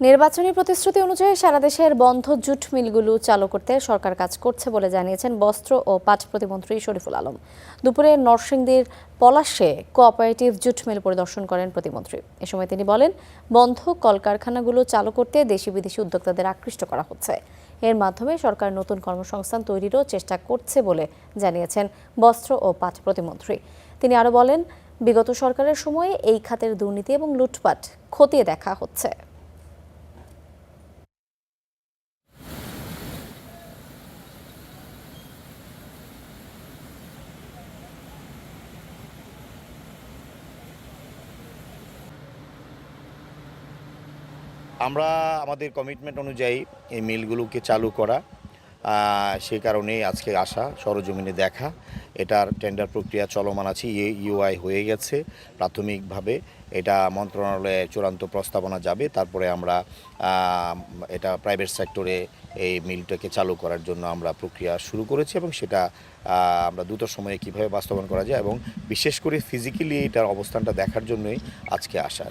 নির্বাচনী প্রতিশ্রুতি অনুযায়ী সারা দেশের বন্ধ জুট মিলগুলো চালু করতে সরকার কাজ করছে বলে জানিয়েছেন বস্ত্র ও পাট প্রতিমন্ত্রী শরীফুল আলম। দুপুরে নরসিংদীর পলাশে কোঅপারেটিভ জুট মিল পরিদর্শন করেন প্রতিমন্ত্রী। এ সময় তিনি বলেন, বন্ধ কলকারখানাগুলো চালু করতে দেশি বিদেশি উদ্যোক্তাদের আকৃষ্ট করা হচ্ছে। এর মাধ্যমে সরকার নতুন কর্মসংস্থান তৈরিরও চেষ্টা করছে বলে জানিয়েছেন বস্ত্র ও পাট প্রতিমন্ত্রী। তিনি আরও বলেন, বিগত সরকারের সময়ে এই খাতের দুর্নীতি এবং লুটপাট খতিয়ে দেখা হচ্ছে। আমরা আমাদের কমিটমেন্ট অনুযায়ী এই মিলগুলোকে চালু করা, সেই কারণেই আজকে আসা, সরজমিনে দেখা। এটার টেন্ডার প্রক্রিয়া চলমান আছে, ইউআই হয়ে গেছে প্রাথমিকভাবে। এটা মন্ত্রণালয়ে চূড়ান্ত প্রস্তাবনা যাবে, তারপরে আমরা এটা প্রাইভেট সেক্টরে এই মিলটাকে চালু করার জন্য আমরা প্রক্রিয়া শুরু করেছি এবং সেটা আমরা দ্রুত সময়ে কীভাবে বাস্তবায়ন করা যায় এবং বিশেষ করে ফিজিক্যালি এটার অবস্থানটা দেখার জন্যই আজকে আসা।